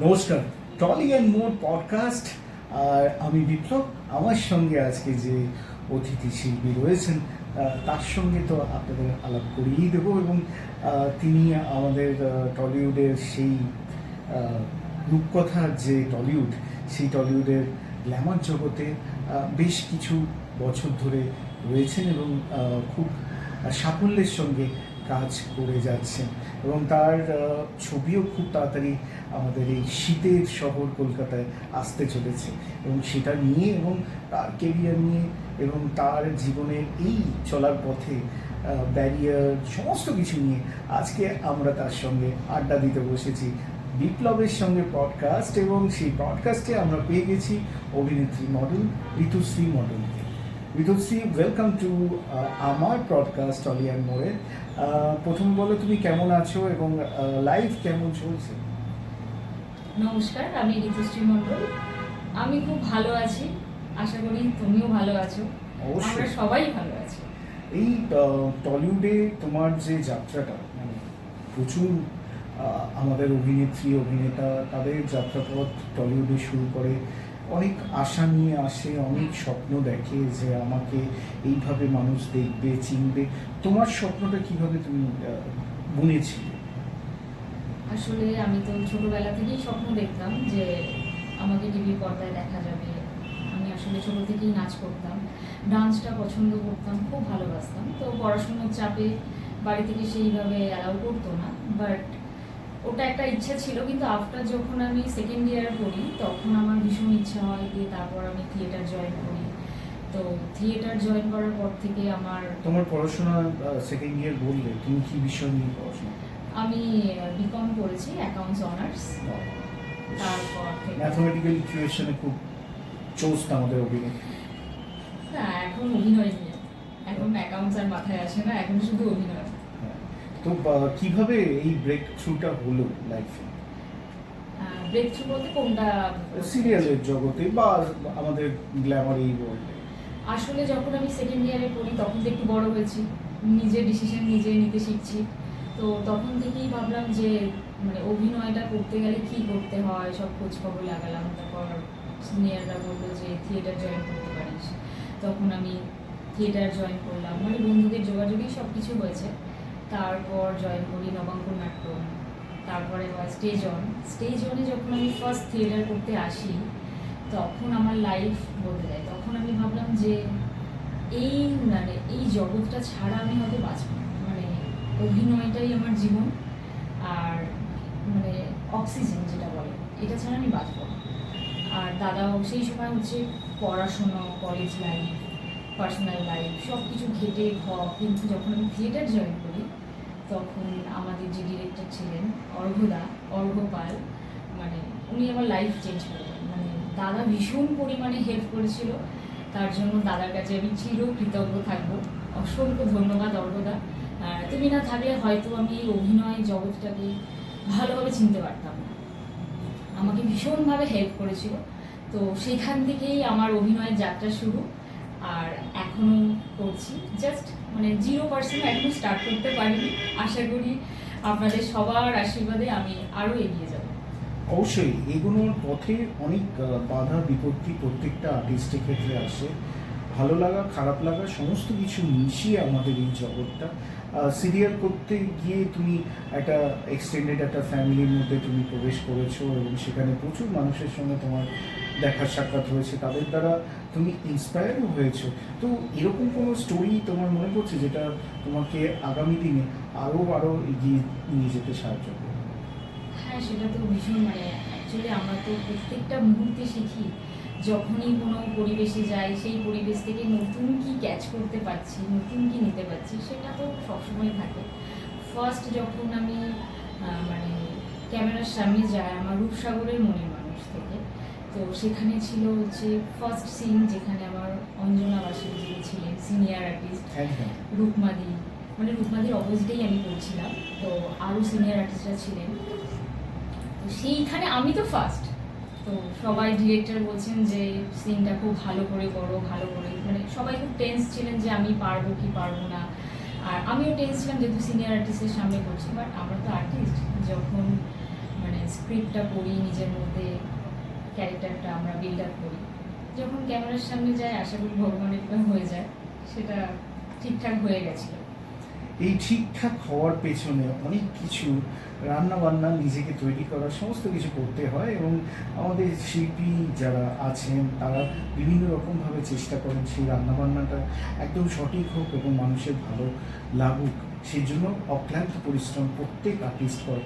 নমস্কার, trolley and more podcast. আর আমি বিপ্লব। আমার সঙ্গে আজকে যে অতিথি শিল্পী রয়েছেন তার সঙ্গে তো আপনাদের আলাপ করিয়েই দেবো, এবং তিনি আমাদের টলিউডের সেই রূপকথার যে টলিউড, সেই টলিউডের গ্ল্যামার জগতে বেশ কিছু বছর ধরে রয়েছেন এবং খুব সাফল্যের সঙ্গে কাজ করে যাচ্ছেন, এবং তার ছবিও খুব তাড়াতাড়ি আমাদের এই শীতের শহর কলকাতায় আসতে চলেছে, এবং সেটা নিয়ে এবং তার কেরিয়ার নিয়ে এবং তার জীবনের এই চলার পথে ব্যারিয়ার সমস্ত কিছু নিয়ে আজকে আমরা তার সঙ্গে আড্ডা দিতে বসেছি বিপ্লবের সঙ্গে পডকাস্ট। এবং সেই পডকাস্টে আমরা পেয়ে গেছি অভিনেত্রী মডেল ঋতুশ্রী মডেলকে। ঋতুশ্রী, ওয়েলকাম টু আমার পডকাস্ট টলি অ্যান্ড মোরে। প্রথমে বলো তুমি কেমন আছো এবং লাইফ কেমন চলছে? নমস্কার, আমি ঋতুশ্রী মণ্ডল। আমি খুব ভালো আছি, আশা করি তুমিও ভালো আছো। আমরা সবাই ভালো আছি। এই টলিউডে তোমার যে যাত্রাটা, মানে প্রচুর আমাদের অভিনেত্রী অভিনেতা তাদের যাত্রাপথ টলিউডে শুরু করে, অনেক আশা নিয়ে আসে, অনেক স্বপ্ন দেখে যে আমাকে এইভাবে মানুষ দেখবে, চিনবে। তোমার স্বপ্নটা কিভাবে তুমি বুনেছিলে? আসলে আমি তো ছোটবেলা থেকেই স্বপ্ন দেখতাম যে আমাকে টিভি পর্দায় দেখা যাবে। আমি আসলে ছোট থেকেই নাচ করতাম, ডান্সটা পছন্দ করতাম, খুব ভালোবাসতাম। তো পড়াশোনার চাপে বাড়ি থেকে সেইভাবে অ্যালাউ করতো না, বাট ওটা একটা ইচ্ছা ছিল। কিন্তু আফটার যখন আমি সেকেন্ড ইয়ার পড়ি তখন আমার ভীষণ ইচ্ছা হয় যে তারপর আমি থিয়েটার জয়েন করি। তো থিয়েটার জয়েন করার পর থেকে তোমার পড়াশোনা সেকেন্ড ইয়ার বললে, তুমি কি বিষয় নিয়ে পড়াশোনা? আমি বিকম করেছি, অ্যাকাউন্টস অনার্স। তারপর থেকে ম্যাথমেটিক্যাল ইকুয়েশনে খুব চোস্ত আমাদের অভিনেত্রী। না, এখন অভিনয় নিয়ে, এখন অ্যাকাউন্টস আর মাথায় আসে না, এখন শুধু অভিনয়। তো কিভাবে এই ব্রেক থ্রুটা হলো লাইফে? ব্রেক থ্রু বলতে কোনটা? সিরিয়ালের জগতে বা আমাদের গ্ল্যামার এই ওয়ার্ল্ডে। আসলে যখন আমি সেকেন্ড ইয়ারে পড়ি তখন তো একটু বড় হয়েছি, নিজের ডিসিশন নিজে নিতে শিখছি। তো তখন থেকেই ভাবলাম যে মানে অভিনয়টা করতে গেলে কী করতে হয়, সব খোঁজ খবর লাগালাম। তারপর সিনিয়ররা বললো যে থিয়েটার জয়েন করতে পারিস। তখন আমি থিয়েটার জয়েন করলাম, মানে বন্ধুদের যোগাযোগেই সব কিছু হয়েছে। তারপর জয়েন করি নবাঙ্কুর নাট্যম, তারপরে হয় স্টেজ অনে যখন আমি ফার্স্ট থিয়েটার করতে আসি তখন আমার লাইফ বদলে যায়। তখন আমি ভাবলাম যে এই মানে এই জগৎটা ছাড়া আমি হয়তো বাঁচব না, মানে অভিনয়টাই আমার জীবন, আর মানে অক্সিজেন যেটা বলে, এটা ছাড়া আমি বাঁচব না। আর দাদাও সেই সময় হচ্ছে পড়াশুনো, কলেজ লাইফ, পার্সোনাল লাইফ সব কিছু ঘেটে কিন্তু যখন আমি থিয়েটার জয়েন করি তখন আমাদের যে ডিরেক্টর ছিলেন অর্ঘ্যপাল, মানে উনি আমার লাইফ চেঞ্জ করে দেন। মানে দাদা ভীষণ পরিমাণে হেল্প করেছিল, তার জন্য দাদার কাছে আমি চিরকৃতজ্ঞ থাকবো। অসংখ্য ধন্যবাদ অর্ঘ্যদা। তুমি না থাকলে হয়তো আমি এই অভিনয় জগৎটাকে ভালোভাবে চিনতে পারতাম না। আমাকে ভীষণভাবে হেল্প করেছিল। তো সেখান থেকেই আমার অভিনয়ের যাত্রা শুরু, আর এখনও করছি। জাস্ট মানে 0% এখনও স্টার্ট করতে পারিনি। আশা করি আপনাদের সবার আশীর্বাদে আমি আরও এগিয়ে যাব। অবশ্যই এগোনোর পথে অনেক বাধা বিপত্তি প্রত্যেকটা আর্টিস্টের ক্ষেত্রে আসে। ভালো লাগা খারাপ লাগা সমস্ত কিছু মিশিয়ে আমাদের এই জগৎটা। সিরিয়াল করতে গিয়ে তুমি একটা এক্সটেন্ডেড একটা ফ্যামিলির মধ্যে তুমি প্রবেশ করেছো, এবং সেখানে প্রচুর মানুষের সঙ্গে তোমার দেখা সাক্ষাৎ হয়েছে, তাদের দ্বারা তুমি ইন্সপায়ারও হয়েছো। তো এরকম কোনো স্টোরি তোমার মনে পড়ছে যেটা তোমাকে আগামী দিনে আরও এগিয়ে নিয়ে যেতে সাহায্য করবে? হ্যাঁ, সেটা তো ভীষণ, মানে অ্যাকচুয়ালি আমরা তো প্রত্যেকটা মুহূর্তে শিখি। যখনই কোনো পরিবেশে যাই সেই পরিবেশ থেকে নতুন কি ক্যাচ করতে পারছি, নতুন কি নিতে পারছি, সেটা তো সবসময় থাকে। ফার্স্ট যখন আমি মানে ক্যামেরার সামনে যাই আমার রূপসাগরের মনের মানুষ থেকে, তো সেখানে ছিল হচ্ছে ফার্স্ট সিন যেখানে আমার অঞ্জনা বাসী যিনি ছিলেন সিনিয়র আর্টিস্ট, রূপমাদি, মানে রূপমাদির অপোজিটেই আমি করছিলাম। তো আরও সিনিয়র আর্টিস্টরা ছিলেন। তো সেইখানে আমি তো ফার্স্ট, তো সবাই ডিরেক্টর বলছেন যে সিনটা খুব ভালো করে করো, ভালো করে, মানে সবাই খুব টেন্স ছিলেন যে আমি পারবো কি পারবো না। আর আমিও টেন্স ছিলাম যেহেতু সিনিয়র আর্টিস্টের সামনে করছি, বাট আমরা তো আর্টিস্ট, যখন মানে স্ক্রিপ্টটা পড়ি, নিজের মধ্যে ক্যারেক্টারটা আমরা বিল্ড আপ করি। যখন ক্যামেরার সামনে যায় আশা করি ভগবানের কৃপায় হয়ে যায়, সেটা ঠিকঠাক হয়ে গেছিলো। এই ঠিকঠাক হওয়ার পেছনে অনেক কিছু রান্না বান্না, নিজেকে তৈরি করা, সমস্ত কিছু করতে হয় এবং আমাদের শিল্পী যারা আছেন তারা বিভিন্ন রকমভাবে চেষ্টা করেন সেই রান্নাবান্নাটা একদম সঠিক হোক এবং মানুষের ভালো লাগুক, সেই জন্য অক্লান্ত পরিশ্রম প্রত্যেক আর্টিস্ট করে।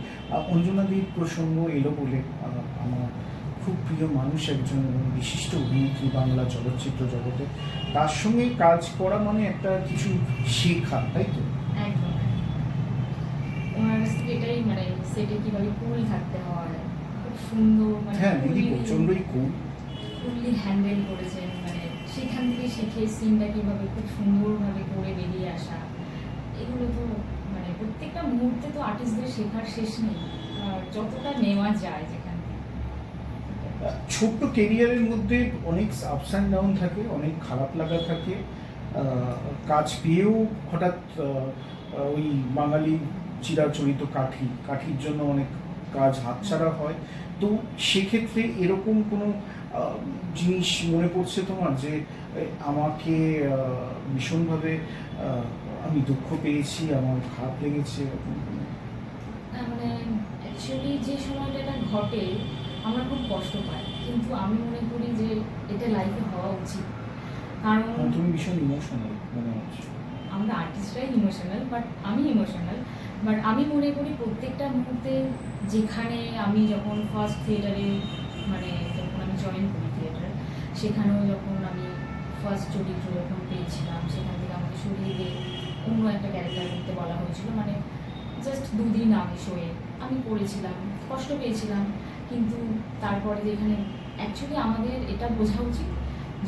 অঞ্জনাদির প্রসঙ্গ এলো বলে আমার খুব প্রিয় মানুষ একজন এবং বিশিষ্ট অভিনেত্রী বাংলা চলচ্চিত্র জগতে, তার সঙ্গে কাজ করা মানে একটা কিছু শেখা, তাই তো? একদম ওনার কাছ থেকে এটাই মানে সেটে কীভাবে কুল থাকতে হয়, খুব সুন্দর মানে হ্যাঁ, দিদি প্রচণ্ডই কুল। ফুললি হ্যান্ডেল করেছেন, মানে সেখান থেকে শিখে সিনটা কীভাবে খুব সুন্দরভাবে করে বেরিয়ে আসা, এগুলো তো মানে প্রত্যেকটা মুহূর্তে তো আর্টিস্টদের শেখার শেষ নেই, আর যতটা নেওয়া যায় যেখান থেকে। ছোট্ট কেরিয়ারের মধ্যে অনেক আপস অ্যান্ড ডাউন থাকে, অনেক খারাপ লাগা থাকে, কাজ পেয়েও হঠাৎ ওই বাঙালি চিরাচরিত কাঠির জন্য অনেক কাজ হাতছাড়া হয়। তো সেক্ষেত্রে এরকম কোনো জিনিস মনে পড়ছে তোমার যে আমাকে ভীষণভাবে আমি দুঃখ পেয়েছি, আমার খারাপ লেগেছে এরকম? মানে অ্যাকচুয়ালি যে সময়টা এটা ঘটে আমরা খুব কষ্ট পাই, কিন্তু আমি মনে করি যে এটা লাইফে হওয়া উচিত। কারণ তুমি ভীষণ ইমোশনাল মনে হচ্ছে। আমরা আর্টিস্টরাই ইমোশনাল, বাট আমি ইমোশনাল, বাট আমি মনে করি প্রত্যেকটা মুহূর্তে, যেখানে আমি যখন ফার্স্ট থিয়েটারে মানে যখন আমি জয়েন করি থিয়েটার, সেখানেও যখন আমি ফার্স্ট চরিত্র যখন পেয়েছিলাম, সেখান থেকে আমাকে সরিয়ে দিয়ে অন্য একটা ক্যারেক্টার করতে বলা হয়েছিল, মানে জাস্ট 2 দিন আমি শোয়ে আমি করেছিলাম, কষ্ট পেয়েছিলাম, কিন্তু তারপরে যেখানে অ্যাকচুয়ালি আমাদের এটা বোঝা উচিত,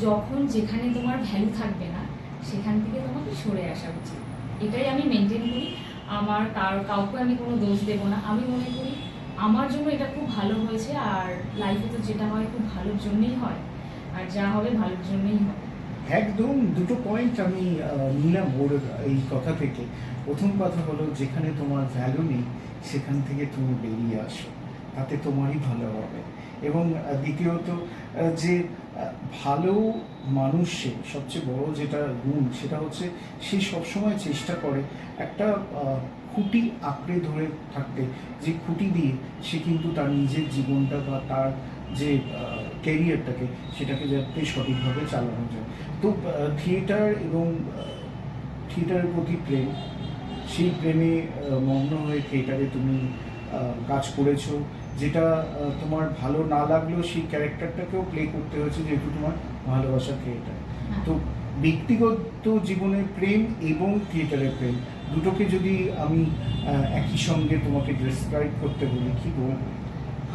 যখন যেখানে তোমার ভ্যালু থাকবে না সেখান থেকে তোমাকে সরে আসা উচিত। এটাই আমি মেনটেন করি। আমার কাউকে আমি কোনো দোষ দেবো না। আমি মনে করি আমার জন্য এটা খুব ভালো হয়েছে, আর লাইফে তো যেটা হয় খুব ভালোর জন্যই হয়, আর যা হবে ভালোর জন্যই হবে। একদম দুটো পয়েন্ট আমি নিলাম ওর এই কথা থেকে। প্রথম কথা হলো, যেখানে তোমার ভ্যালু নেই সেখান থেকে তুমি বেরিয়ে আসো, তাতে তোমারই ভালো হবে। এবং দ্বিতীয়ত যে ভালো মানুষের সবচেয়ে বড় যেটা গুণ, সেটা হচ্ছে সে সবসময় চেষ্টা করে একটা খুঁটি আঁকড়ে ধরে থাকতে, যে খুঁটি দিয়ে সে কিন্তু তার নিজের জীবনটা বা তার যে ক্যারিয়ারটাকে সেটাকে যাতে সঠিকভাবে চালানো যায়। তো থিয়েটার এবং থিয়েটারের প্রতি প্রেম, সেই প্রেমে মগ্ন হয়ে থিয়েটারে তুমি কাজ করেছো, যেটা তোমার ভালো না লাগলেও সেই ক্যারেক্টারটাকেও প্লে করতে হয়েছে যেহেতু তোমার ভালোবাসা থিয়েটার। তো ব্যক্তিগত জীবনের প্রেম এবং থিয়েটারের প্রেম দুটোকে যদি আমি একই সঙ্গে তোমাকে ডেসক্রাইব করতে বলি, কি বলবো?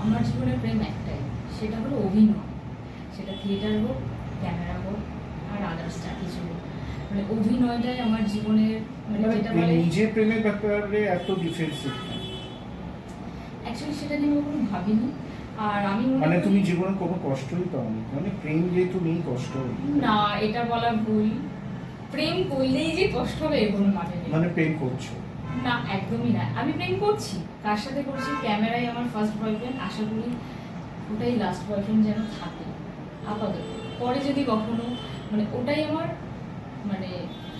আমার জীবনের প্রেম একটাই, সেটা হলো অভিনয়। সেটা থিয়েটার হোক, ক্যামেরা হোক, আর আদার্স যা কিছু হোক, মানে অভিনয়টাই আমার জীবনের মানে যেটা বলে নিজের প্রেমের ব্যাপারে এত ডিফেন্সিভ। অ্যাকচুয়ালি সেটা নিয়ে আমি কখনো ভাবিনি। আর আমি মানে তুমি জীবনে কোনো কষ্টই পাওনি, মানে প্রেম যেহেতু নেই কষ্ট না, এটা বলা ভুল। প্রেম করলেই যে কষ্ট হবে কোনো মানে নেই। মানে প্রেম করছো না, একদমই না। আমি প্রেম করছি, কার সাথে করছি, ক্যামেরায় আমার ফার্স্ট বয়ফ্রেন্ড, আশা করি ওটাই লাস্ট বয়ফ্রেন্ড যেন থাকে আপাতত। পরে যদি কখনো মানে ওটাই আমার মানে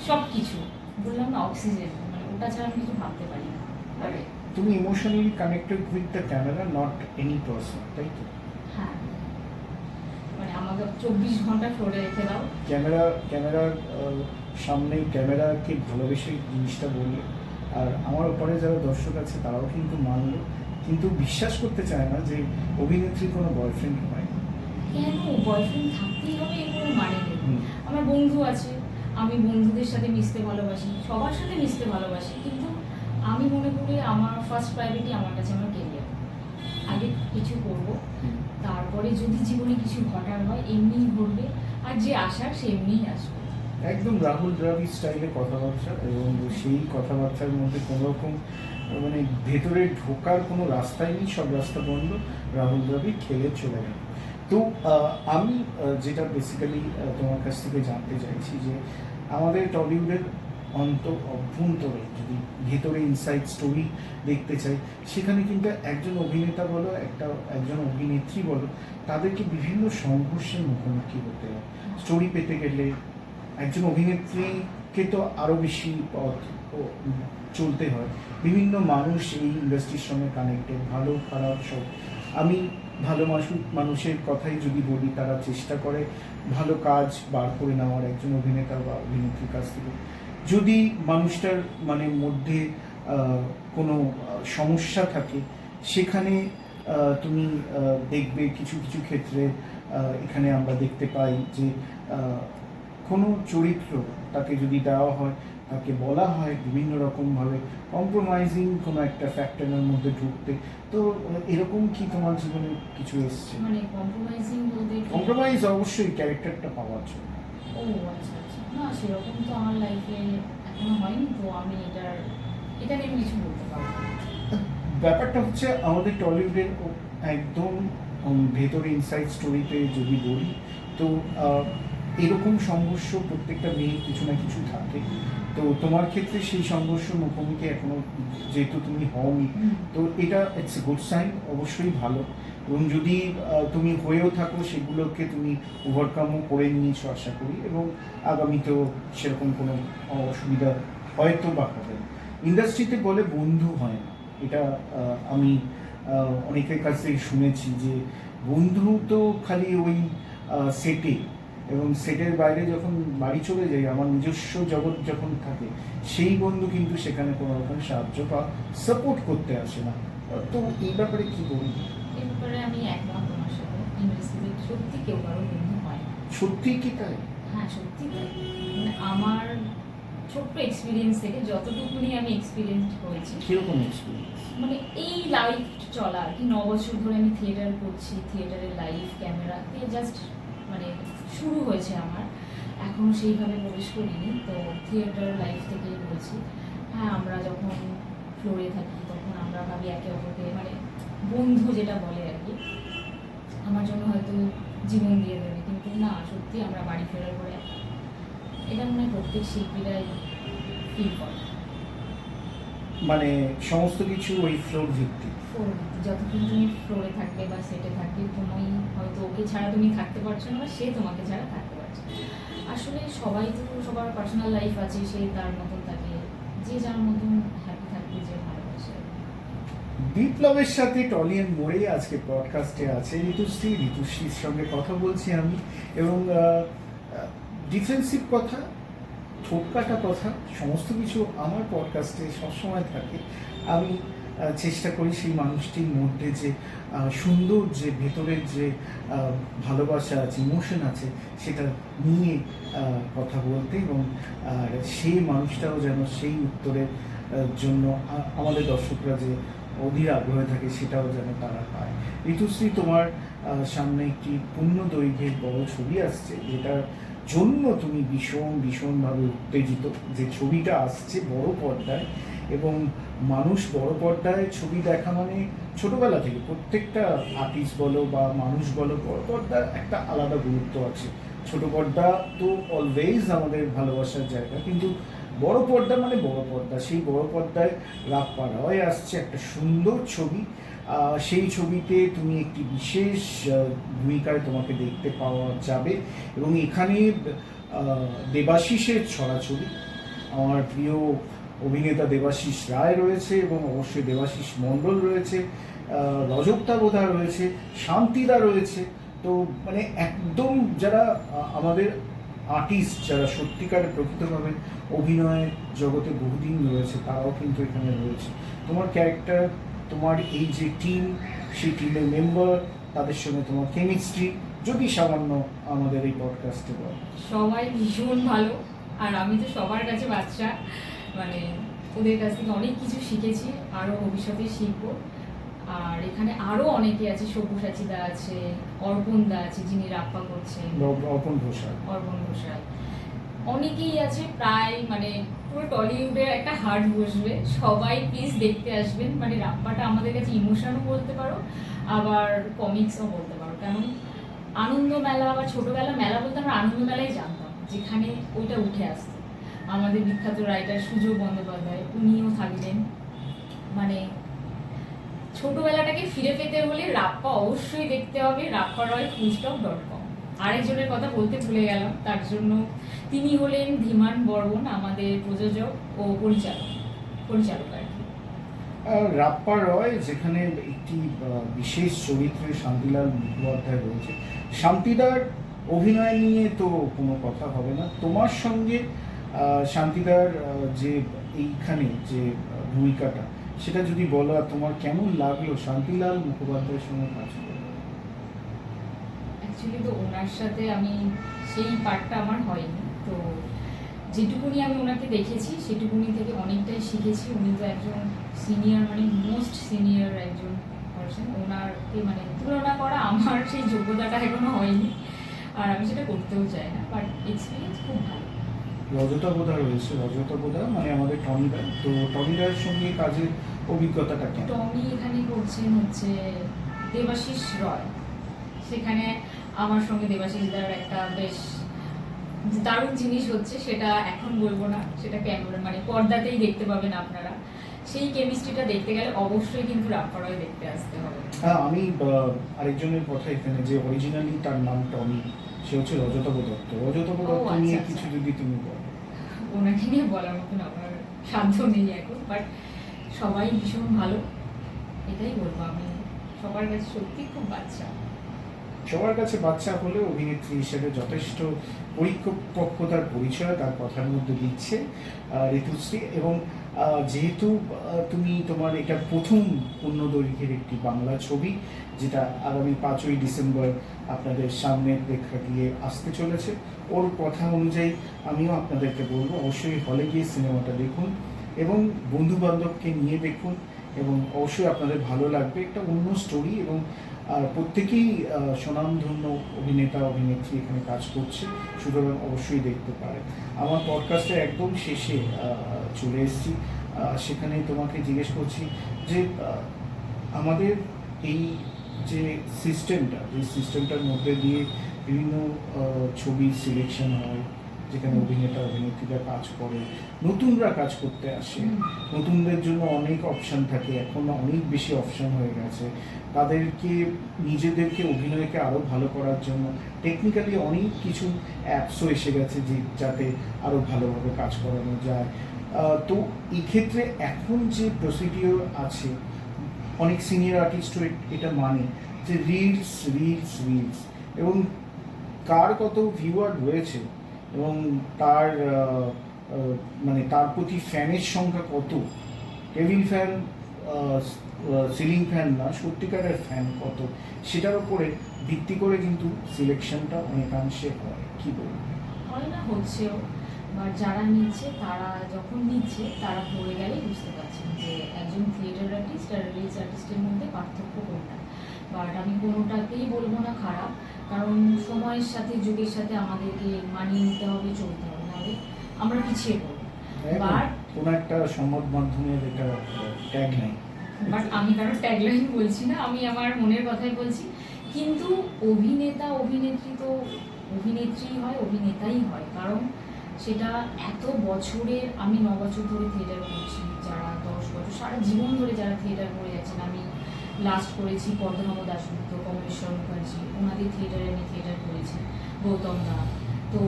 সব কিছু, বললাম না অক্সিজেন, মানে ওটা ছাড়া আমি কিছু ভাবতে পারি না। তুমি emotionally connected with the camera, not any person, তাই তো? হ্যাঁ, মানে আমাকে 24 ঘন্টা ফ্লোরে রেখে দাও। ক্যামেরার সামনে ক্যামেরাকে ভালোবেসে জিনিসটা বললে, আর আমার ওপরে যারা দর্শক আছে তারাও কিন্তু মানলো, কিন্তু বিশ্বাস করতে চায় না যে অভিনেত্রী কোনো বয়ফ্রেন্ড হয়। কেন বয়ফ্রেন্ড থাকতেই হবে এর কোনো মানে নেই। আমার বন্ধু আছে, আমি বন্ধুদের সাথে মিশতে ভালোবাসি, সবার সাথে মিশতে ভালোবাসি, কিন্তু আমি মনে করি আমার ফার্স্ট প্রায়োরিটি আমার কাছে আমার কেরিয়ার। আগে কিছু করব, তারপরে যদি জীবনে কিছু ঘটার হয় এমনিই ঘটবে, আর যে আসার সে এমনিই আসবে। একদম রাহুল দ্রাবিড় স্টাইলে কথাবার্তা, এবং সেই কথাবার্তার মধ্যে কোনো রকম মানে ভেতরে ঢোকার কোনো রাস্তাই নেই, সব রাস্তা বন্ধ, রাহুল দ্রাবিড় খেলে চলে গেল। তো আমি যেটা বেসিক্যালি তোমার কাছ থেকে জানতে চাইছি যে আমাদের টলিউডের অভ্যন্তরে যদি ভেতরে ইনসাইড স্টোরি দেখতে চাই, সেখানে কিন্তু একজন অভিনেতা বলো একজন অভিনেত্রী বলো, তাদেরকে বিভিন্ন সংঘর্ষের মুখোমুখি হতে হয় স্টোরি পেতে গেলে। একজন অভিনেত্রীকে তো আরও বেশি পথ চলতে হয়, বিভিন্ন মানুষ এই ইন্ডাস্ট্রির সঙ্গে কানেক্টেড, ভালো খারাপ সব। আমি ভালো মানুষের কথাই যদি বলি, তারা চেষ্টা করে ভালো কাজ বার করে নেওয়ার একজন অভিনেতা বা অভিনেত্রীর কাছ থেকে। যদি মানুষটার মানে মধ্যে কোনো সমস্যা থাকে, সেখানে তুমি দেখবে কিছু কিছু ক্ষেত্রে এখানে আমরা দেখতে পাই যে কোনো চরিত্র তাকে যদি দেওয়া হয়, তাকে বলা হয় বিভিন্ন রকমভাবে কম্প্রোমাইজিং কোনো একটা ফ্যাক্টরের মধ্যে ঢুকতে। তো এরকম কি তোমার জীবনে কিছু এসছে? মানে কম্প্রোমাইজিং বলতে কম্প্রোমাইজ অবশ্যই ক্যারেক্টারটা পাওয়ার জন্য। ও আচ্ছা আচ্ছা, না সেরকম তো আমার লাইফে এখনো হয়নি, তো আমি এটা নিয়ে আমি কিছু বলতে পারবো না। ব্যাপারটা হচ্ছে আমাদের টলিউডের একদম ভেতরে ইনসাইড স্টোরিতে যদি বলি, তো এরকম সংঘর্ষ প্রত্যেকটা মেয়ের কিছু না কিছু থাকে। তো তোমার ক্ষেত্রে সেই সংঘর্ষ মুখোমুখি এখনো যেহেতু তুমি হওনি, তো এটা ইটস এ গুড সাইন, অবশ্যই ভালো। এবং যদি তুমি হয়েও থাকো, সেগুলোকে তুমি ওভারকামও করে নিয়েছো আশা করি, এবং আগামীতেও সেরকম কোনো অসুবিধা হয়তো বা হবে না। ইন্ডাস্ট্রিতে বলে বন্ধু হয় না, এটা আমি অনেকের কাছ থেকে শুনেছি যে বন্ধু তো খালি ওই সেটে, এবং সেটের বাইরে যখন বাড়ি চলে যাই, আমার নিজস্ব জগৎ যখন থাকে, সেই বন্ধু কিন্তু সেখানে কোনো রকম সাহায্য বা সাপোর্ট করতে আসে না। তো এই ব্যাপারে কি বলবো? এই ব্যাপারে আমি একমত তোমার সাথে। ইন্ডাস্ট্রিতে সত্যি কেউ কারো বন্ধু হয় না। সত্যি কি তাই? হ্যাঁ সত্যি তাই। মানে আমার ছোট্ট এক্সপিরিয়েন্স থেকে যতটুকুনি আমি এক্সপিরিয়েন্স হয়েছি, কিরকম এক্সপিরিয়েন্স? মানে এই লাইফ চলা আর কি, 9 বছর ধরে আমি থিয়েটার করছি, থিয়েটারের লাইফ ক্যামেরা দিয়ে জাস্ট মানে শুরু হয়েছে আমার, এখনও সেইভাবে প্রবেশ করিনি। তো থিয়েটার লাইফ থেকেই বলছি। হ্যাঁ, আমরা যখন ফ্লোরে থাকি তখন আমরা ভাবি একে অপরকে, মানে বন্ধু যেটা বলে আর কি, আমার জন্য হয়তো জীবন দিয়ে দেবে, কিন্তু না, সত্যি আমরা বাড়ি ফেরার পরে এটা মনে হয় প্রত্যেক শিল্পীরাই ফিল করে। মানে সমস্ত কিছু ওই ফ্লোর ভিত্তিক। যতক্ষণ তুমি ফ্লোরে থাকবে বা সেটে থাকবে, তুমি হয়তো ওকে ছাড়া তুমি থাকতে পারছো না, বা সে তোমাকে ছাড়া থাকতে পারছে না। আসলে সবাই তো সবার পার্সোনাল লাইফ আছে, সে তার মতন থাকে, যে যার মতন হ্যাপি থাকবে, যে ভালোবাসে। বিপ্লবের সাথে টলিয়ান মোড়ে আজকে পডকাস্টে আছে ঋতুশ্রীর সঙ্গে কথা বলছি আমি, এবং ডিফেন্সিভ কথা, ঠোক কাটা কথা, সমস্ত কিছু আমার পডকাস্টে সবসময় থাকে। আমি চেষ্টা করি সেই মানুষটির মধ্যে যে সুন্দর যে ভেতরের যে ভালোবাসা আছে, ইমোশন আছে, সেটা নিয়ে কথা বলতে, এবং সেই মানুষটাও যেন সেই উত্তরের জন্য আমাদের দর্শকরা যে অধীর আগ্রহে থাকে, সেটাও যেন তারা পায়। ঋতুশ্রী, তোমার সামনে একটি পূর্ণ দৈর্ঘ্যের বড় ছবি আসছে, যেটার জন্য তুমি ভীষণভাবে উত্তেজিত। যে ছবিটা আসছে বড় পর্দায়, এবং মানুষ বড় পর্দায় ছবি দেখা মানে ছোটবেলা থেকে প্রত্যেকটা আর্টিস্ট বলো বা মানুষ বলো, বড় পর্দার একটা আলাদা গুরুত্ব আছে। ছোট পর্দা তো অলওয়েজ আমাদের ভালোবাসার জায়গা, কিন্তু বড় পর্দা মানে বড় পর্দা। সেই বড় পর্দায় রাত পাড়ায় আসছে একটা সুন্দর ছবি। সেই ছবিতে তুমি একটি বিশেষ ভূমিকায় তোমাকে দেখতে পাওয়া যাবে, এবং এখানে দেবাশিসের ছড়াছড়ি, আমার প্রিয় অভিনেতা দেবাশিস রায় রয়েছে, এবং অবশ্যই দেবাশিস মণ্ডল রয়েছে, রজতাভ রয়েছে, শান্তিদা রয়েছে। তো মানে একদম যারা আমাদের আর্টিস্ট, যারা সত্যিকার প্রকৃতভাবে অভিনয়ের জগতে বহুদিন রয়েছে, তারাও কিন্তু এখানে রয়েছে। তোমার ক্যারেক্টার, তোমার এই যে টিম, সেই টিমের মেম্বার, তাদের সঙ্গে তোমার কেমিস্ট্রি যদি সামান্য আমাদের এই পডকাস্টে বল। সবাই ভীষণ ভালো, আর আমি তো সবার কাছে বাচ্চা, মানে ওদের কাছ থেকে অনেক কিছু শিখেছি, আরও ভবিষ্যতে শিখবো। আর এখানে আরও অনেকে আছে, সব্যসাচীদা আছে, অর্পণদা আছে যিনি রাপ্পা করছেন, অর্পণ ঘোষাল, অনেকেই আছে, প্রায় মানে পুরো টলিউডের একটা হার্ট বসবে। সবাই প্লিজ দেখতে আসবেন। মানে রাপ্পাটা আমাদের কাছে ইমোশনও বলতে পারো, আবার কমিক্সও বলতে পারো। কারণ আনন্দ মেলা বা ছোটবেলা মেলা বলতে আমরা আনন্দ মেলাই জানতাম, যেখানে ওইটা উঠে আসতো। আমাদের বিখ্যাত রাইটার সুজয় বন্দ্যোপাধ্যায়, উনিও থাকলেন। মানে ছোটবেলাটাকে ফিরে পেতে হলে রাপ্পা অবশ্যই দেখতে হবে, rapparroy.com। আরেকজনের কথা বলতে ভুলে গেলাম, তার জন্য তিনি হলেন ধীমান বর্মন, আমাদের প্রযোজক ও পরিচালক আর কি। রাপ্পা রয়, যেখানে একটি বিশেষ চরিত্রে শান্তিলাল মুখোপাধ্যায় রয়েছে। শান্তিদার অভিনয় নিয়ে তো কোনো কথা হবে না, তোমার সঙ্গে শান্তিদার যে এইখানে যে ভূমিকাটা, সেটা যদি বলো, আর তোমার কেমন লাগলো শান্তিলাল মুখোপাধ্যায়ের সঙ্গে কাজ করে? অ্যাকচুয়ালি তো ওনার সাথে আমি সেই পার্টটা আমার হয়নি, তো যেটুকুনি আমি ওনাকে দেখেছি সেটুকুনি থেকে অনেকটাই শিখেছি। উনি তো একজন সিনিয়র, মানে মোস্ট সিনিয়র একজন পার্সন। ওনারকে মানে তুলনা করা আমার সেই যোগ্যতাটা এখনো হয়নি, আর আমি সেটা করতেও চাই না, বাট এক্সপিরিয়েন্স খুব ভালো। রজতা বোধা রয়েছে, রজতা বোধা মানে আমাদের টমিদা, তো টমিদার সঙ্গে কাজের অভিজ্ঞতাটা কেমন? টমি এখানে করছেন হচ্ছে দেবাশিস রয়। সেখানে আমার সঙ্গে দেবাশিস দার একটা বেশ দারুণ জিনিস হচ্ছে, সেটা এখন বলবো না, সেটা ক্যামেরা মানে পর্দাতেই দেখতে পাবেন আপনারা। সেই কেমিস্ট্রিটা দেখতে গেলে অবশ্যই কিন্তু রাপ্পা রয় দেখতে আসতে হবে। হ্যাঁ, আমি আরেকজনের কথা এখানে, যে অরিজিনালি তার নাম টমি, সে হচ্ছে রজতা দত্ত। রজতা দত্ত নিয়ে আচ্ছা, কিছু আচ্ছা। যদি তুমি বলো। ওনাকে নিয়ে বলার মতন আমার সাধ্য নেই এখন, বাট সবাই ভীষণ ভালো, এটাই বলবো আমি। সবার কাছে সত্যি খুব বাচ্চা। সবার কাছে বাচ্চা হলে অভিনেত্রী হিসেবে যথেষ্ট পরিপক্কতার পরিচয় তার কথার মধ্যে দিচ্ছে ঋতুশ্রী। এবং যেহেতু তুমি তোমার এটা প্রথম পূর্ণদৈর্ঘ্যের একটি বাংলা ছবি, যেটা আগামী 5ই ডিসেম্বর আপনাদের সামনে প্রেক্ষাগৃহে আসতে চলেছে, ওর কথা অনুযায়ী আমিও আপনাদেরকে বলবো অবশ্যই হলে গিয়ে সিনেমাটা দেখুন এবং বন্ধু বান্ধবকে নিয়ে দেখুন, এবং অবশ্যই আপনাদের ভালো লাগবে। একটা অন্য স্টোরি, এবং প্রত্যেকেই স্বনামধন্য অভিনেতা অভিনেত্রী এখানে কাজ করছে, সুতরাং অবশ্যই দেখতে পারে। আমার পডকাস্টের একদম শেষে চলে এসেছি, সেখানে তোমাকে জিজ্ঞেস করছি যে আমাদের এই যে সিস্টেমটার মধ্যে দিয়ে বিভিন্ন ছবির সিলেকশন হয়, যেখানে অভিনেতা অভিনেত্রীরা কাজ করে, নতুনরা কাজ করতে আসে, নতুনদের জন্য অনেক অপশান থাকে, এখন অনেক বেশি অপশান হয়ে গেছে। তাদেরকে নিজেদেরকে অভিনয়কে আরও ভালো করার জন্য টেকনিক্যালি অনেক কিছু অ্যাপসও এসে গেছে, যে যাতে আরও ভালোভাবে কাজ করানো যায়। তো এই ক্ষেত্রে এখন যে প্রসিডিওর আছে, অনেক সিনিয়র আর্টিস্টও এটা মানে যে রিলস রিলস রিলস, এবং কার কত ভিউয়ার রয়েছে এবং তার মানে তার প্রতি ফ্যানের সংখ্যা কত, টেবিল ফ্যান সিলিং ফ্যান না, সত্যিকারের ফ্যান কত, সেটার উপরে ভিত্তি করে কিন্তু সিলেকশনটা অনেকাংশে হয়। কি বলবো? হয় না, হচ্ছেও, বা যারা নিচ্ছে তারা যখন নিচ্ছে তারা পড়ে গেলেই বুঝতে পারছেন যে একজন থিয়েটার আর্টিস্ট আর রিলস আর্টিস্টের মধ্যে পার্থক্য কোনটা। বাট আমি কোনোটাকেই বলবো না খারাপ, কারণ সময়ের সাথে যুগের সাথে আমাদেরকে মানিয়ে নিতে হবে, চলতে হবে, নাহলে আমরা পিছিয়ে পড়বো। বাট কোনো একটা সংবাদ মাধ্যমের এটা ট্যাগ নাই, বাট আমি কারো ট্যাগলাইন বলছি না, আমি আমার মনের কথাই বলছি। কিন্তু অভিনেতা অভিনেত্রী তো অভিনেত্রী হয়, অভিনেতাই হয়, কারণ সেটা এত বছরের, আমি 9 বছর ধরে থিয়েটার করছি, যারা 10 বছর সারা জীবন ধরে যারা থিয়েটার করে যাচ্ছেন। আমি লাস্ট করেছি পদ্মনাভ দাশগুপ্ত, কমলেশ্বর মুখার্জি, ওনাদের থিয়েটারে আমি থিয়েটার করেছি, গৌতম দা, তো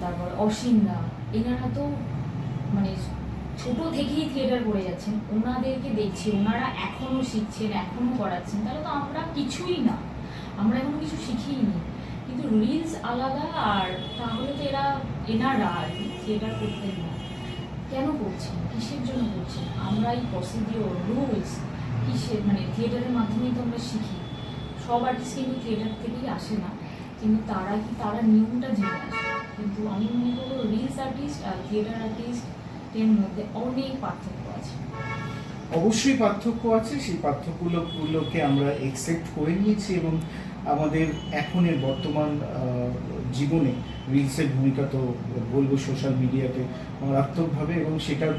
তারপর অসীম দা, এনারা তো মানে ছোট থেকেই থিয়েটার করে যাচ্ছেন, ওনাদেরকে দেখছি, ওনারা এখনো শিখছেন, এখনো করাচ্ছেন, তাহলে তো আমরা কিছুই না, আমরা এখনো কিছু শিখিনি। কিন্তু রিলস আলাদা, আর তাহলে তো এনারা আর থিয়েটার করতেন না, কেন করছেন, কিসের জন্য করছেন? আমরা এই প্রসিডিওর রুলস কিসের, মানে থিয়েটারের মাধ্যমেই তো আমরা শিখি। সব আর্টিস্ট কিন্তু থিয়েটার থেকেই আসে না, কিন্তু তারা নিয়মটা জেনে আসে। কিন্তু আমি মনে করবো রিলস আর্টিস্ট আর থিয়েটার আর্টিস্ট এর মধ্যে অনেক পার্থক্য আছে। অবশ্যই পার্থক্য আছে, সেই পার্থক্যগুলোকে আমরা একসেপ্ট করে নিয়েছি, এবং আমাদের এখনের বর্তমান জীবনে রিলসের ভূমিকা তো বলবো সোশ্যাল মিডিয়াতে মারাত্মকভাবে, এবং সেটার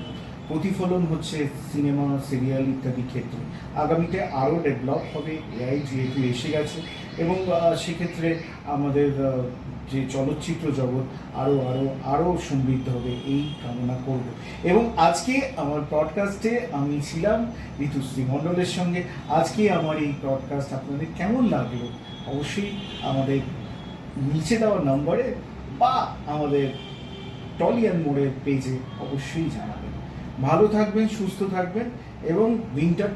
প্রতিফলন হচ্ছে সিনেমা, সিরিয়াল ইত্যাদি ক্ষেত্রে। আগামীতে আরও ডেভেলপ হবে, এআই যেহেতু এসে গেছে, এবং সেক্ষেত্রে আমাদের যে চলচ্চিত্র জগৎ আরও আরও আরও সমৃদ্ধ হবে, এই কামনা করব। এবং আজকে আমার পডকাস্টে আমি ছিলাম ঋতুশ্রী মণ্ডলের সঙ্গে। আজকে আমার এই পডকাস্ট আপনাদের কেমন লাগলো অবশ্যই আমাদের নিচে দেওয়া নম্বরে বা আমাদের টলিয়ান মোড়ের পেজে অবশ্যই জানাবেন। ভালো থাকবেন, সুস্থ থাকবেন এবং উইন্টার